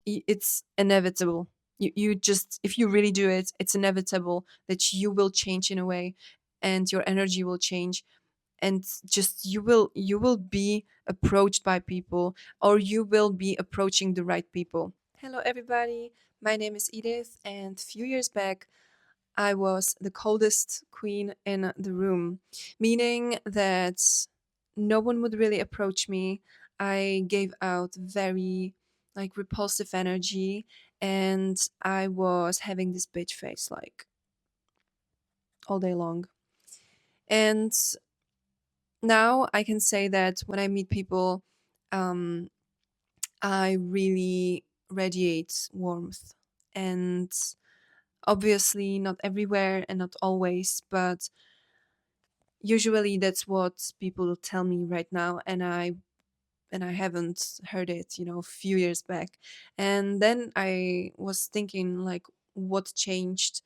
it's inevitable. You just, if you really do it, it's inevitable that you will change in a way, and your energy will change, and just you will be approached by people, or you will be approaching the right people. Hello everybody, my name is Edith, and a few years back I was the coldest queen in the room, meaning that no one would really approach me. I gave out very like repulsive energy, and I was having this bitch face like all day long. And now I can say that when I meet people, um, I really radiate warmth. And obviously, not everywhere and not always, but usually that's what people tell me right now. And I haven't heard it, a few years back. And then I was thinking, like, what changed?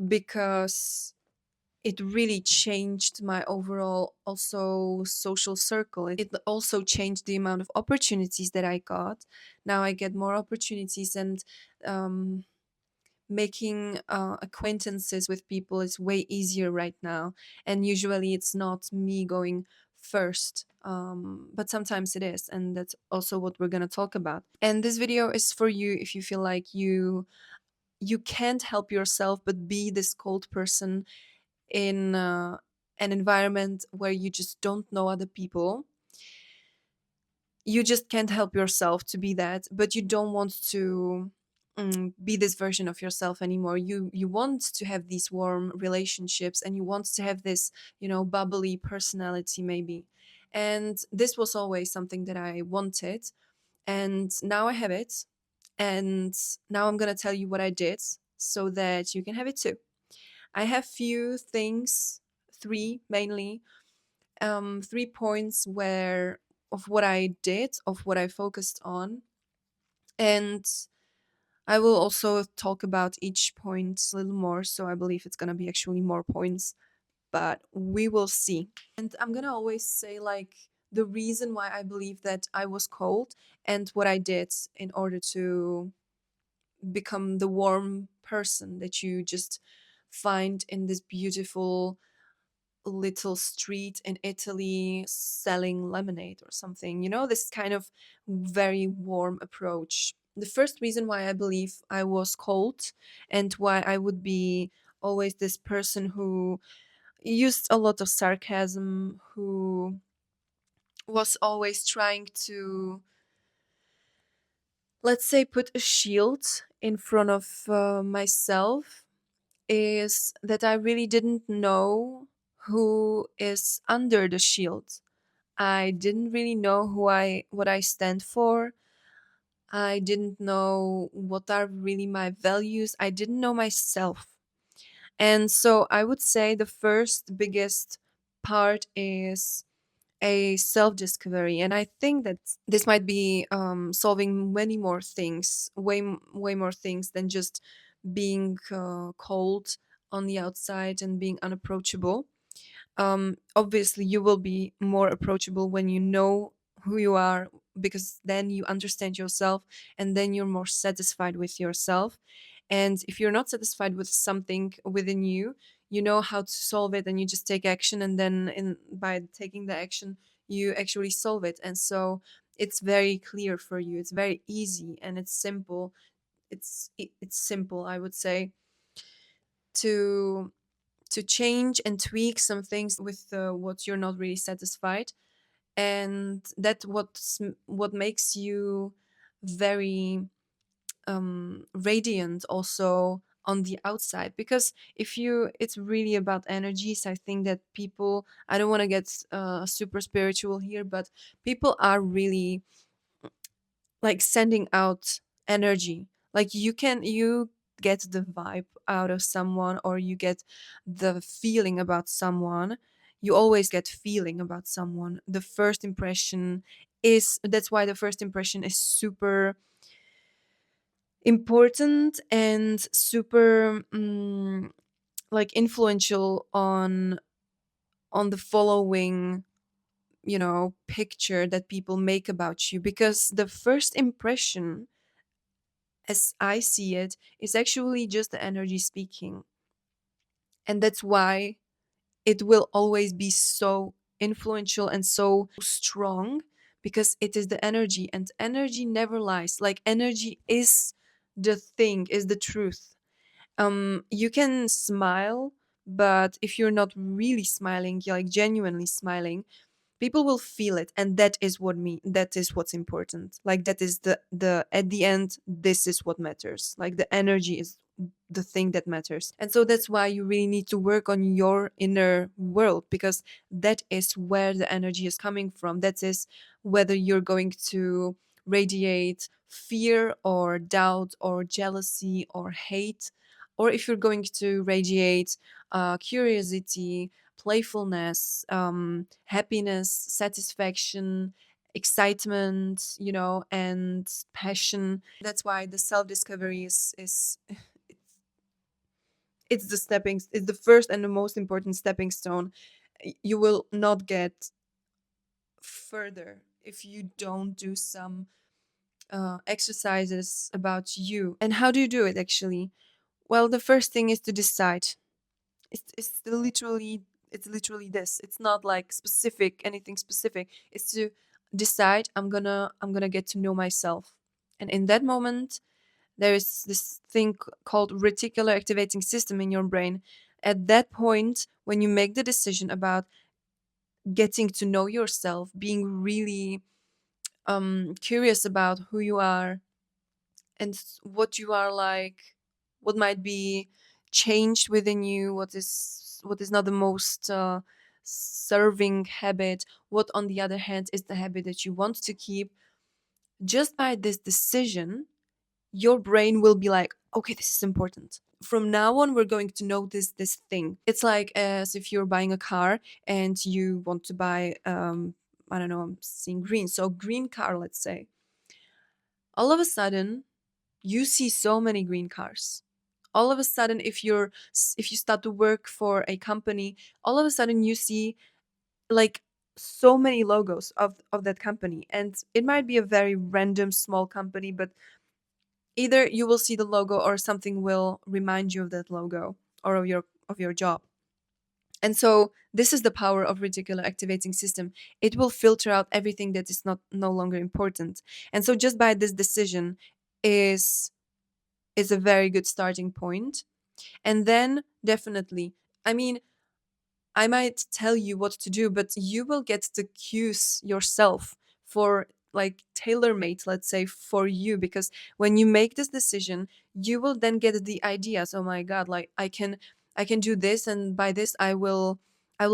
Because it really changed my overall also social circle. It also changed the amount of opportunities that I got. Now I get more opportunities, and um, making acquaintances with people is way easier right now. And usually it's not me going first, but sometimes it is, and that's also what we're going to talk about. And this video is for you if you feel like you can't help yourself but be this cold person in an environment where you just don't know other people. You just can't help yourself to be that, but you don't want to be this version of yourself anymore. You want to have these warm relationships, and you want to have this, bubbly personality maybe. And this was always something that I wanted, and now I have it. And now I'm going to tell you what I did so that you can have it too. I have few things, three mainly, 3 points where of what I did, of what I focused on, and I will also talk about each point a little more. So I believe it's gonna be actually more points, but we will see. And I'm gonna always say like the reason why I believe that I was cold and what I did in order to become the warm person that you just find in this beautiful little street in Italy selling lemonade or something. This kind of very warm approach. The first reason why I believe I was cold and why I would be always this person who used a lot of sarcasm, who was always trying to, let's say, put a shield in front of myself, is that I really didn't know who is under the shield. I didn't really know what I stand for. I didn't know what are really my values. I didn't know myself. And so I would say the first biggest part is a self discovery. And I think that this might be solving many more things, way more things than just being cold on the outside and being unapproachable. Obviously you will be more approachable when you know who you are, because then you understand yourself, and then you're more satisfied with yourself. And if you're not satisfied with something within you, you know how to solve it, and you just take action, and then by taking the action you actually solve it. And so it's very clear for you, it's very easy, and it's simple. It's simple, I would say, to change and tweak some things with what you're not really satisfied. And that what makes you very radiant also on the outside. Because if you it's really about energies. I think that people, I don't want to get super spiritual here, but people are really like sending out energy. Like you get the vibe out of someone, or you get the feeling about someone. You always get feeling about someone. The first impression is That's why the first impression is super important and super like influential on the following picture that people make about you. Because the first impression as I see it, is actually just the energy speaking. And that's why it will always be so influential and so strong, because it is the energy, and energy never lies. Like, energy is the thing, is the truth. You can smile, but if you're not really smiling, like genuinely smiling, people will feel it, and that is what's important. Like, that is the at the end, this is what matters. Like, the energy is the thing that matters. And so that's why you really need to work on your inner world, because that is where the energy is coming from. That is whether you're going to radiate fear or doubt or jealousy or hate, or if you're going to radiate curiosity, playfulness, happiness, satisfaction, excitement, and passion. That's why the self discovery is it's the first and the most important stepping stone. You will not get further if you don't do some exercises about you. And how do you do it actually? Well, the first thing is to decide. It's literally it's literally this. It's not like specific, anything specific. It's to decide, I'm gonna get to know myself. And in that moment, there is this thing called reticular activating system in your brain. At that point, when you make the decision about getting to know yourself, being really curious about who you are and what you are like, what might be changed within you, what is not the most serving habit, what on the other hand is the habit that you want to keep. Just by this decision, your brain will be like, okay, this is important. From now on, we're going to notice this thing. It's like as if you're buying a car and you want to buy, I don't know, I'm seeing green, so green car, let's say. All of a sudden, you see so many green cars. All of a sudden, if you start to work for a company, all of a sudden you see like so many logos of that company, and it might be a very random small company, but either you will see the logo or something will remind you of that logo or of your job. And so this is the power of reticular activating system. It will filter out everything that is not no longer important. And so just by this decision is is a very good starting point. And then definitely, I mean, I might tell you what to do, but you will get the cues yourself for like tailor made, let's say, for you. Because when you make this decision, you will then get the ideas. Oh my God, like I can do this, and by this I will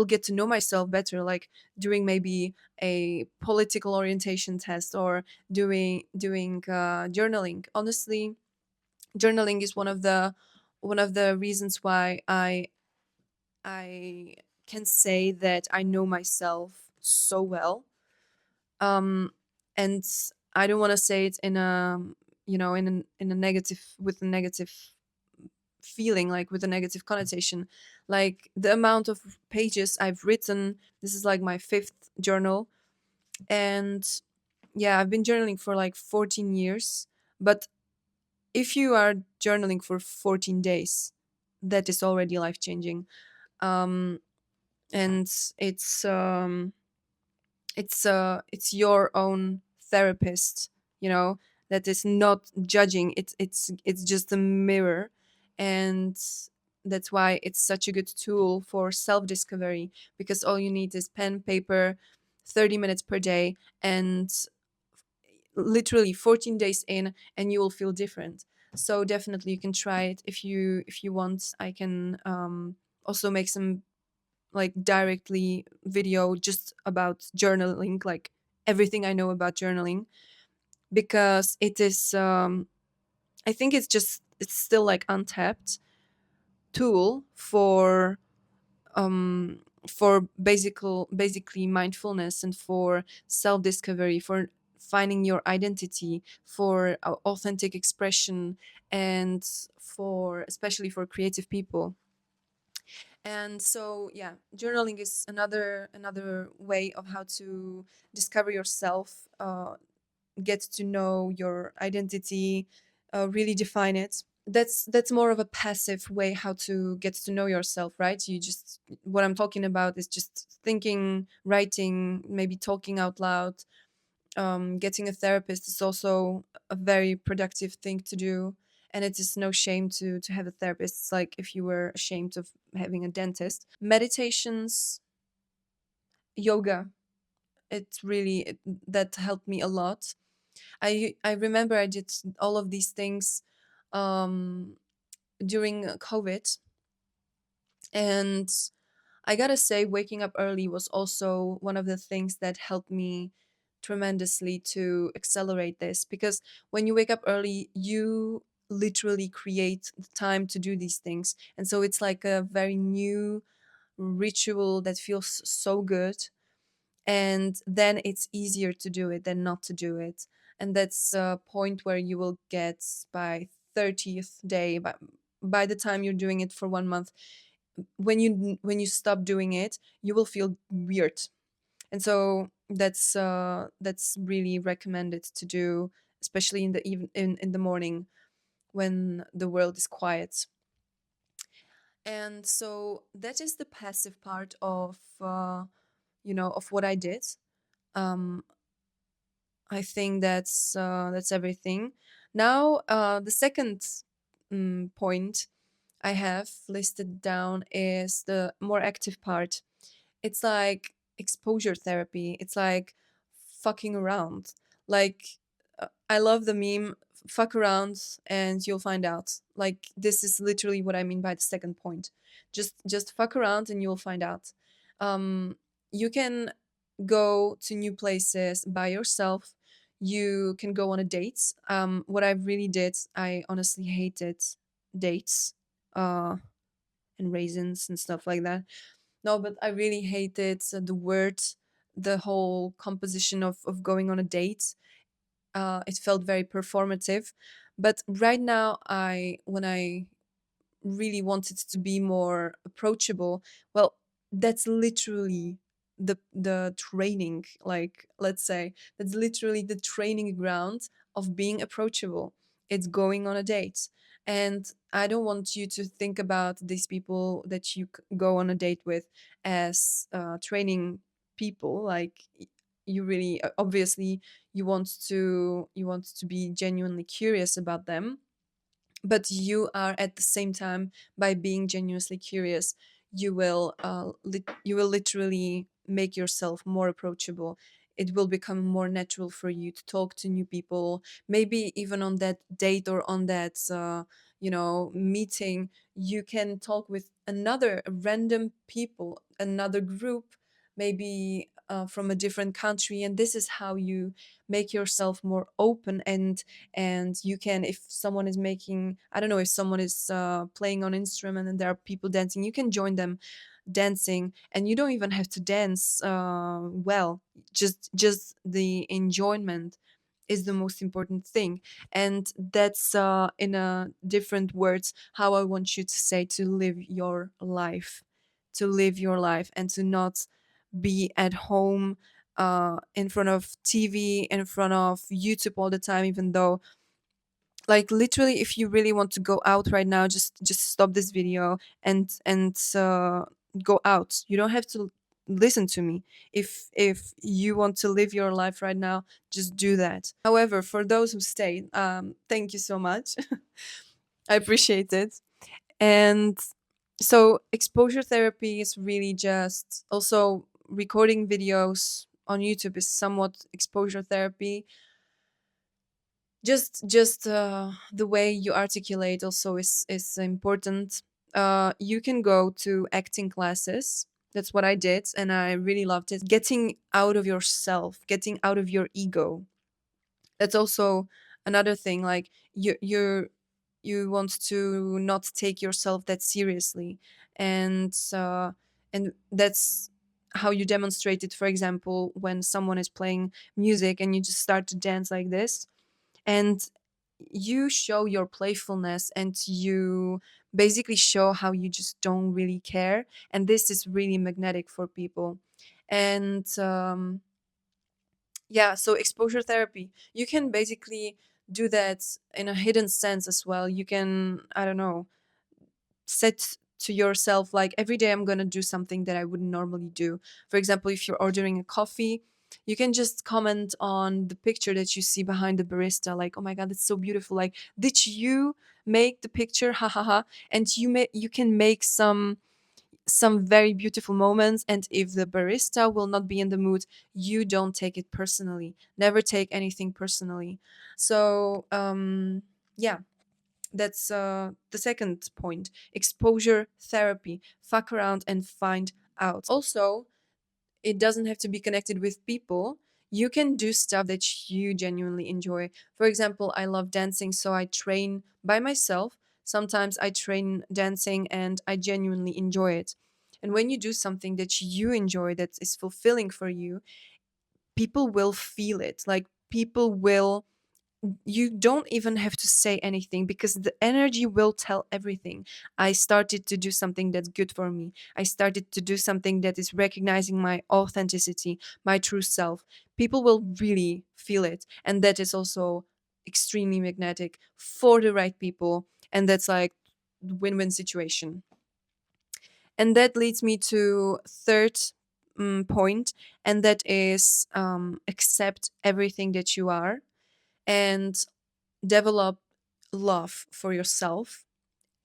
get to know myself better, like doing maybe a political orientation test or doing journaling. Honestly, journaling is one of the reasons why I can say that I know myself so well. Um, and I don't want to say it in a in a negative, with a negative feeling, like with a negative connotation. Like the amount of pages I've written, this is like my fifth journal, and yeah, I've been journaling for like 14 years. But if you are journaling for 14 days, that is already life changing. Um, and it's um, it's your own therapist, you know, that is not judging. It's just a mirror, and that's why it's such a good tool for self discovery, because all you need is pen, paper, 30 minutes per day, and literally 14 days in, and you will feel different. So definitely you can try it if you want. I can also make some like directly video just about journaling, like everything I know about journaling, because it is I think it's still like untapped tool for basically mindfulness and for self discovery, for finding your identity, for authentic expression, and for especially for creative people. And so yeah, journaling is another way of how to discover yourself, get to know your identity, really define it. That's more of a passive way how to get to know yourself, right? You just, what I'm talking about is just thinking, writing, maybe talking out loud. Getting a therapist is also a very productive thing to do, and it is no shame to have a therapist. It's like if you were ashamed of having a dentist. Meditations, yoga, that helped me a lot. I remember I did all of these things um during COVID, and I gotta say, waking up early was also one of the things that helped me tremendously to accelerate this, because when you wake up early, you literally create the time to do these things. And so it's like a very new ritual that feels so good. And then it's easier to do it than not to do it. And that's a point where you will get by 30th day, by the time you're doing it for 1 month, when you stop doing it, you will feel weird. And so that's really recommended to do, especially in the in the morning when the world is quiet. And so that is the passive part of of what I did. um I think that's everything. Now, the second point I have listed down is the more active part. It's like exposure therapy. It's like fucking around. Like, I love the meme, fuck around and you'll find out. Like, this is literally what I mean by the second point. Just fuck around and you'll find out. Um you can go to new places by yourself. You can go on a date. What I really did, I honestly hated dates. And raisins and stuff like that. No, but I really hated the word, the whole composition of going on a date. It felt very performative. But right now, when I really wanted to be more approachable, well, that's literally the training. Like, let's say that's literally the training ground of being approachable. It's going on a date. And I don't want you to think about these people that you go on a date with as training people. Like, you really, obviously, you want to be genuinely curious about them, but you are at the same time, by being genuinely curious, you will literally make yourself more approachable. It will become more natural for you to talk to new people, maybe even on that date or on that meeting. You can talk with another random people, another group, maybe from a different country, and this is how you make yourself more open. And you can, if someone is making, I don't know, if someone is playing on instrument and there are people dancing, you can join them dancing, and you don't even have to dance well. Just the enjoyment is the most important thing. And that's in a different words how I want you to say, to live your life, to live your life, and to not be at home in front of TV, in front of YouTube all the time. Even though, like, literally, if you really want to go out right now, just stop this video and go out. You don't have to listen to me. If you want to live your life right now, just do that. However, for those who stayed, thank you so much. I appreciate it. And so exposure therapy is really just, also recording videos on YouTube is somewhat exposure therapy. Just the way you articulate also is important. You can go to acting classes. That's what I did, and I really loved it. Getting out of yourself, getting out of your ego. That's also another thing. Like, you want to not take yourself that seriously, and that's how you demonstrate it. For example, when someone is playing music and you just start to dance like this, and you show your playfulness, and you basically show how you just don't really care, and this is really magnetic for people. And yeah, so exposure therapy, you can basically do that in a hidden sense as well. You can, I don't know, set to yourself like every day I'm going to do something that I wouldn't normally do. For example, if you're ordering a coffee, you can just comment on the picture that you see behind the barista, like, oh my god, it's so beautiful, like, did you make the picture, ha ha ha. And you can make some very beautiful moments. And if the barista will not be in the mood, you don't take it personally. Never take anything personally. So yeah, that's the second point. Exposure therapy. Fuck around and find out. Also, it doesn't have to be connected with people. You can do stuff that you genuinely enjoy. For example, I love dancing, so I train by myself. Sometimes I train dancing and I genuinely enjoy it. And when you do something that you enjoy, that is fulfilling for you, people will feel it. Like, people will, you don't even have to say anything because the energy will tell everything. I started to do something that's good for me. I started to do something that is recognizing my authenticity, my true self. People will really feel it. And that is also extremely magnetic for the right people. And that's like win-win situation. And that leads me to third point, and that is accept everything that you are and develop love for yourself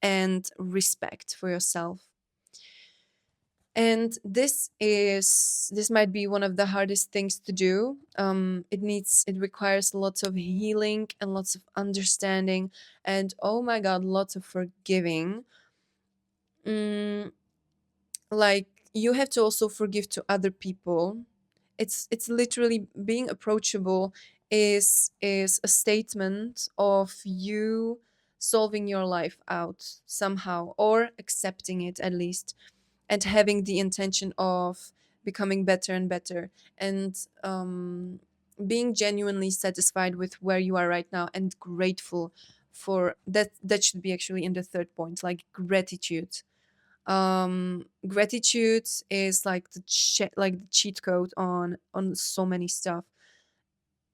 and respect for yourself. And this might be one of the hardest things to do. It requires lots of healing and lots of understanding, and oh my god, lots of forgiving. mm, like, you have to also forgive to other people. It's literally being approachable is a statement of you solving your life out somehow, or accepting it at least, and having the intention of becoming better and better, and being genuinely satisfied with where you are right now and grateful for that. That should be actually in the third point, like gratitude. Gratitude is like like the cheat code on so many stuff.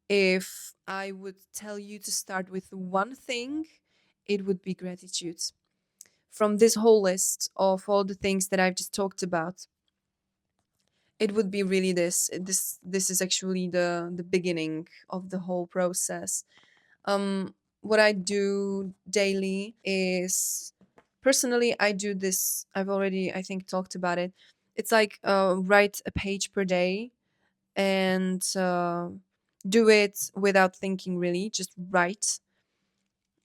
If I would tell you to start with one thing, it would be gratitude. From this whole list of all the things that I've just talked about, it would be really this is actually the beginning of the whole process. What I do daily is, personally, I do this. I've already, I think, talked about it. It's like write a page per day, and do it without thinking, really. Just write.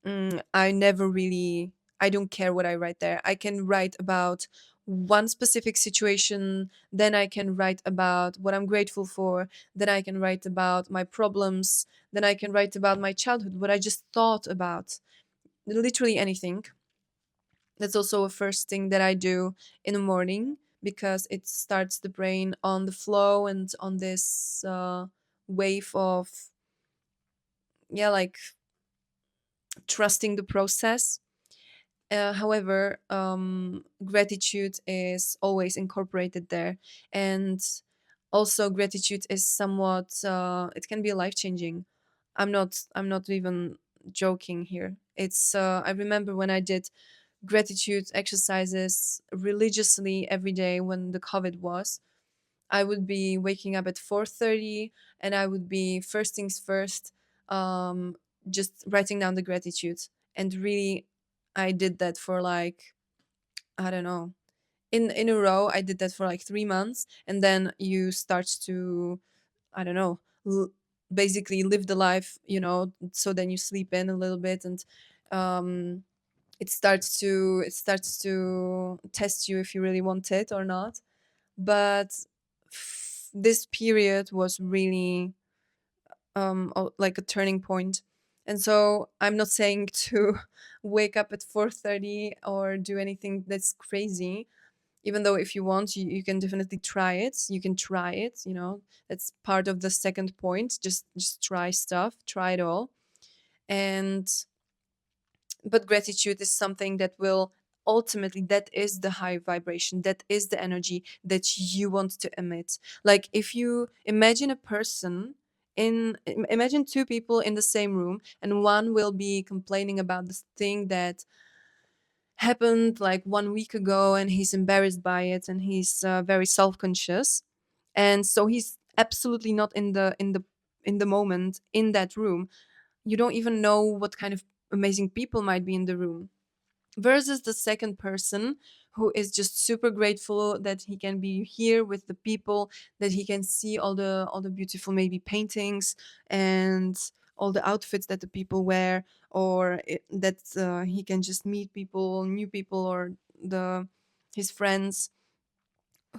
I never really, I don't care what I write there. I can write about one specific situation, then I can write about what I'm grateful for, then I can write about my problems, then I can write about my childhood, what I just thought about. Literally anything. That's also a first thing that I do in the morning, because it starts the brain on the flow and on this wave of, yeah, like trusting the process. However, gratitude is always incorporated there, and also gratitude is somewhat. It can be life changing. I'm not even joking here. It's. I remember when I did gratitude exercises religiously every day when the COVID was. I would be waking up at 4:30, and I would be first things first, um, just writing down the gratitude. And really, I did that for like, I don't know, in a row. I did that for like 3 months, and then you start to, I don't know, basically live the life, So then you sleep in a little bit, and um, it starts to test you if you really want it or not. But this period was really like a turning point. And so I'm not saying to wake up at 4:30 or do anything that's crazy. Even though if you want, you can definitely try it. You can try it, that's part of the second point. Just try stuff, try it all. And but gratitude is something that will ultimately, that is the high vibration, that is the energy that you want to emit. Like, if you imagine a person Imagine two people in the same room, and one will be complaining about this thing that happened like 1 week ago, and he's embarrassed by it, and he's very self-conscious, and so he's absolutely not in the moment in that room. You don't even know what kind of amazing people might be in the room, versus the second person who is just super grateful that he can be here with the people, that he can see all the beautiful maybe paintings and all the outfits that the people wear, or that he can just meet people, new people, or the his friends.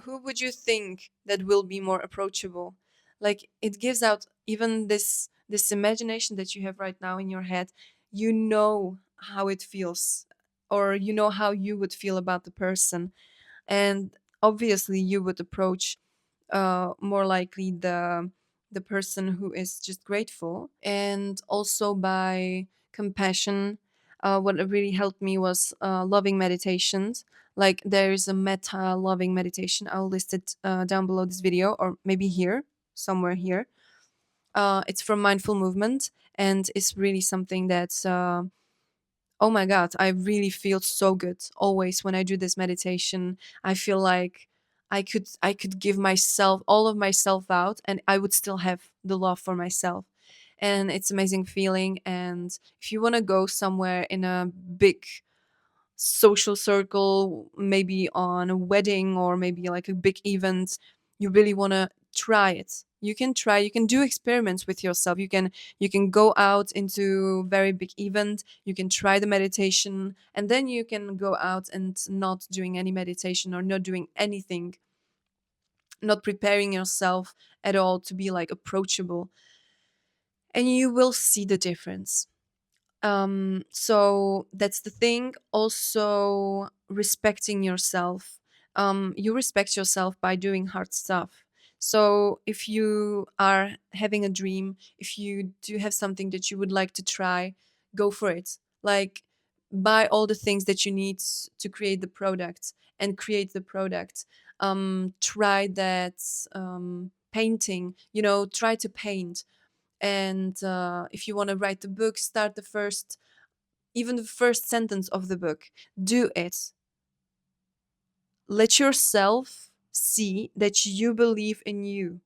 Who would you think that will be more approachable? Like, it gives out even this imagination that you have right now in your head. You know how it feels, or you know how you would feel about the person, and obviously you would approach more likely the person who is just grateful. And also by compassion, what really helped me was loving meditations. Like, there is a meta loving meditation. I'll list it down below this video, or maybe here, somewhere here. It's from Mindful Movement, and it's really something that's oh my god, I really feel so good always when I do this meditation. I feel like I could give myself all of myself out, and I would still have the love for myself. And it's amazing feeling. And if you want to go somewhere in a big social circle, maybe on a wedding or maybe like a big event, you really want to try it. You can do experiments with yourself. You can go out into very big event, you can try the meditation, and then you can go out and not doing any meditation or not doing anything, not preparing yourself at all to be like approachable, and you will see the difference. So that's the thing. Also, respecting yourself. You respect yourself by doing hard stuff. So if you are having a dream, if you do have something that you would like to try, go for it. Like, buy all the things that you need to create the product, and create the product. Try that painting, try to paint. And if you want to write the book, start even the first sentence of the book. Do it. Let yourself see that you believe in you.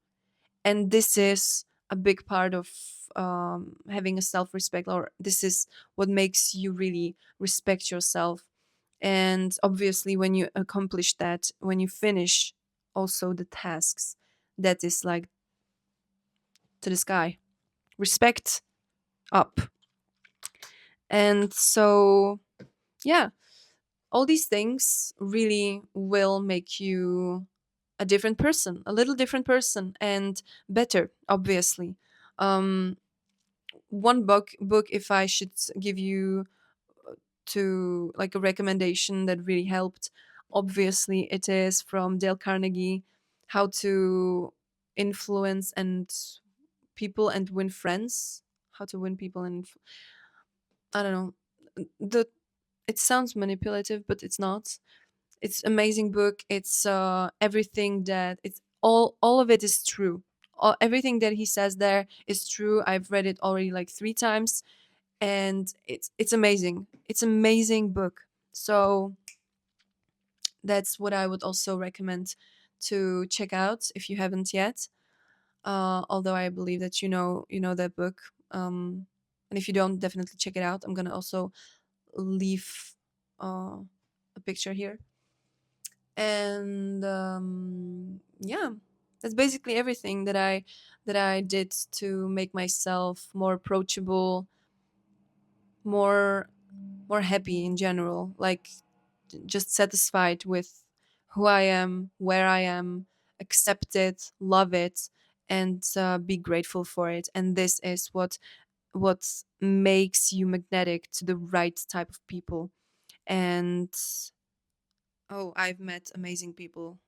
And this is a big part of having a self-respect, or this is what makes you really respect yourself. And obviously, when you accomplish that, when you finish also the tasks, that is like to the sky. Respect up. And so, yeah, all these things really will make you a different person, a little different person, and better, obviously. Um, one book, if I should give you to like a recommendation that really helped, obviously it is from Dale Carnegie, How to Influence and People and Win Friends. How to win people and I don't know. The It sounds manipulative, but it's not. It's amazing book. It's everything that it's all of it is true. Everything that he says there is true. I've read it already like 3 times, and it's amazing. It's amazing book. So that's what I would also recommend to check out if you haven't yet. Although I believe that you know that book. And if you don't, definitely check it out. I'm gonna also leave a picture here. And yeah, that's basically everything that I did to make myself more approachable, more more happy in general, like just satisfied with who I am, where I am, accept it, love it, and be grateful for it. And this is what makes you magnetic to the right type of people. And oh, I've met amazing people.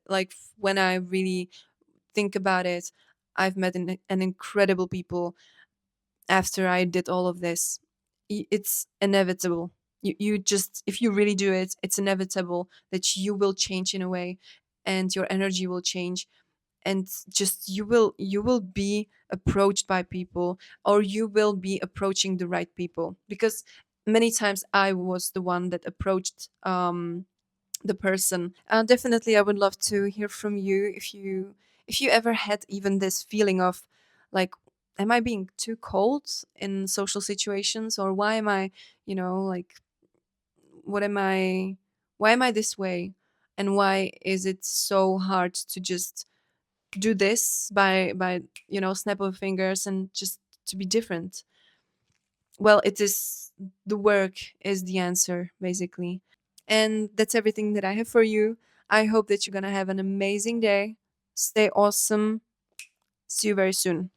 Like, when I really think about it, I've met an incredible people after I did all of this. It's inevitable. You just, if you really do it, it's inevitable that you will change in a way, and your energy will change. and just you will be approached by people, or you will be approaching the right people, because many times I was the one that approached the person. Definitely, I would love to hear from you if you ever had even this feeling of like, am I being too cold in social situations, or why am I, like, what am I, why am I this way, and why is it so hard to just do this by snap of fingers and just to be different. Well, it is, the work is the answer, basically. And that's everything that I have for you. I hope that you're going to have an amazing day. Stay awesome. See you very soon.